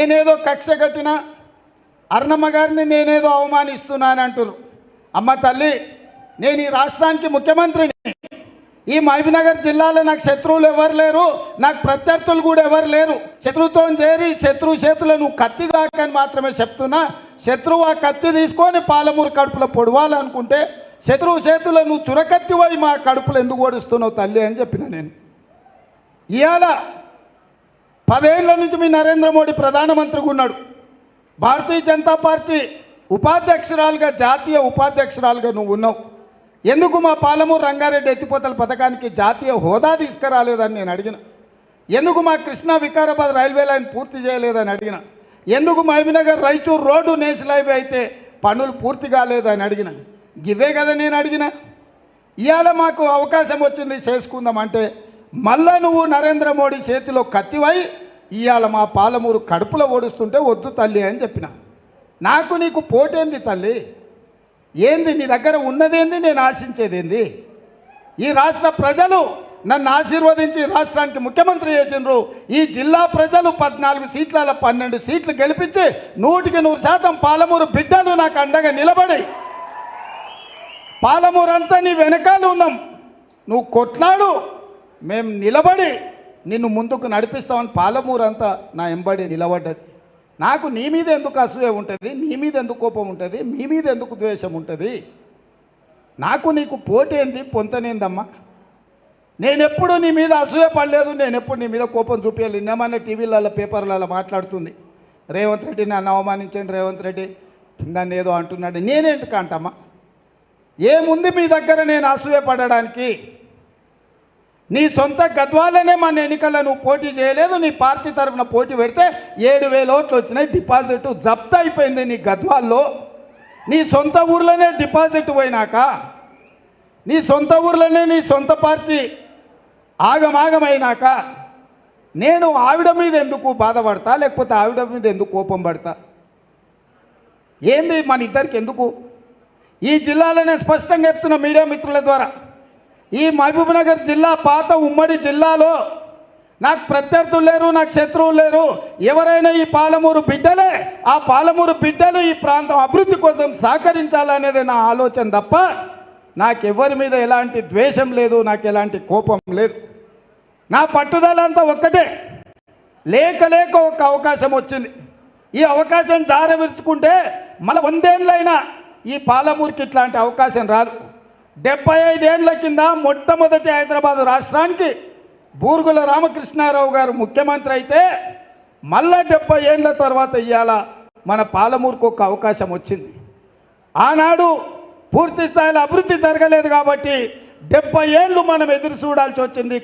నేనేదో కక్ష కట్టిన అరుణమ్మ గారిని నేనేదో అవమానిస్తున్నాను అంటారు. అమ్మ తల్లి, నేను ఈ రాష్ట్రానికి ముఖ్యమంత్రిని. ఈ మహబూబ్నగర్ జిల్లాలో నాకు శత్రువులు ఎవరు లేరు, నాకు ప్రత్యర్థులు కూడా ఎవరు లేరు. శత్రువుతో చేరి శత్రువు చేతులు నువ్వు కత్తి దాకని మాత్రమే చెప్తున్నా. శత్రువు ఆ కత్తి తీసుకొని పాలమూరు కడుపులో పొడవాలనుకుంటే శత్రువు చేతుల్లో నువ్వు చురకత్తి పోయి మా కడుపులో ఎందుకు ఓడిస్తున్నావు తల్లి అని చెప్పిన. నేను ఇవాళ 10 ఏళ్ల నుంచి మీ నరేంద్ర మోడీ ప్రధానమంత్రిగా ఉన్నాడు. భారతీయ జనతా పార్టీ ఉపాధ్యక్షురాలుగా, జాతీయ ఉపాధ్యక్షురాలుగా నువ్వు ఉన్నావు. ఎందుకు మా పాలమూరు రంగారెడ్డి ఎత్తిపోతల పథకానికి జాతీయ హోదా తీసుకురాలేదని నేను అడిగిన. ఎందుకు మా కృష్ణా వికారాబాద్ రైల్వే లైన్ పూర్తి చేయలేదని అడిగిన. ఎందుకు Mahabubnagar Raichur road national highway అయితే పనులు పూర్తి కాలేదని అడిగిన. ఇవే కదా నేను అడిగిన. ఇవాళ మాకు అవకాశం వచ్చింది చేసుకుందామంటే మళ్ళా నువ్వు నరేంద్ర మోడీ చేతిలో కత్తివై ఇవాళ మా పాలమూరు కడుపులో ఓడుస్తుంటే వద్దు తల్లి అని చెప్పిన. నాకు నీకు పోటేంది తల్లి? ఏంది నీ దగ్గర ఉన్నదేంది, నేను ఆశించేదేంది? ఈ రాష్ట్ర ప్రజలు నన్ను ఆశీర్వదించి రాష్ట్రానికి ముఖ్యమంత్రి చేసినారు. ఈ జిల్లా ప్రజలు 14 సీట్ల 12 సీట్లు గెలిపించి 100% పాలమూరు బిడ్డలు నాకు అండగా నిలబడి, పాలమూరు అంతా నీ వెనకాల ఉన్నాం, నువ్వు కొట్లాడు, మేము నిలబడి నిన్ను ముందుకు నడిపిస్తామని పాలమూరు అంతా నా ఎంబడి నిలబడ్డది. నాకు నీ మీద ఎందుకు అసూయ ఉంటుంది, నీ మీద ఎందుకు కోపం ఉంటుంది, మీ మీద ఎందుకు ద్వేషం ఉంటుంది? నాకు నీకు పోటేంది, పొంతనేందమ్మా? నేనెప్పుడు నీ మీద అసూయ పడలేదు, నేనెప్పుడు నీ మీద కోపం చూపించాలి. నిన్నమన్నా టీవీలలో పేపర్లలో మాట్లాడుతుంది, రేవంత్ రెడ్డి నన్ను అవమానించండి, రేవంత్ రెడ్డి నన్ను ఏదో అంటున్నాడు. నేనేంటికి అంటమ్మా? ఏముంది మీ దగ్గర నేను అసూయ పడడానికి? నీ సొంత గద్వాలనే మన ఎన్నికల్లో నువ్వు పోటీ చేయలేదు. నీ పార్టీ తరఫున పోటీ పెడితే 7,000 ఓట్లు వచ్చినాయి, డిపాజిట్ జప్తు అయిపోయింది నీ గద్వాల్లో. నీ సొంత ఊర్లోనే డిపాజిట్ పోయినాక, నీ సొంత ఊర్లోనే నీ సొంత పార్టీ ఆగమాగమైనాక నేను ఆవిడ మీద ఎందుకు బాధపడతా, లేకపోతే ఆవిడ మీద ఎందుకు కోపం పడతా? ఏంది మన ఇద్దరికి ఎందుకు? ఈ జిల్లాలోనే స్పష్టంగా చెప్తున్న మీడియా మిత్రుల ద్వారా, ఈ మహబూబ్నగర్ జిల్లా పాత ఉమ్మడి జిల్లాలో నాకు ప్రత్యర్థులు లేరు, నాకు శత్రువులు లేరు. ఎవరైనా ఈ పాలమూరు బిడ్డలే. ఆ పాలమూరు బిడ్డలు ఈ ప్రాంతం అభివృద్ధి కోసం సహకరించాలనేది నా ఆలోచన తప్ప నాకెవరి మీద ఎలాంటి ద్వేషం లేదు, నాకు ఎలాంటి కోపం లేదు. నా పట్టుదల అంతా ఒక్కటే. లేక లేక ఒక అవకాశం వచ్చింది. ఈ అవకాశం జారవిరుచుకుంటే మళ్ళీ 100 ఏళ్ళైనా ఈ పాలమూరుకి ఇట్లాంటి అవకాశం రాదు. 75 ఏళ్ల కింద మొట్టమొదటి హైదరాబాద్ రాష్ట్రానికి బూరుగుల రామకృష్ణారావు గారు ముఖ్యమంత్రి అయితే మళ్ళా 70 ఏళ్ల తర్వాత ఇవాళ మన పాలమూరుకు ఒక అవకాశం వచ్చింది. ఆనాడు పూర్తి స్థాయిలో అభివృద్ధి జరగలేదు కాబట్టి 70 ఏళ్ళు మనం ఎదురు చూడాల్సి వచ్చింది.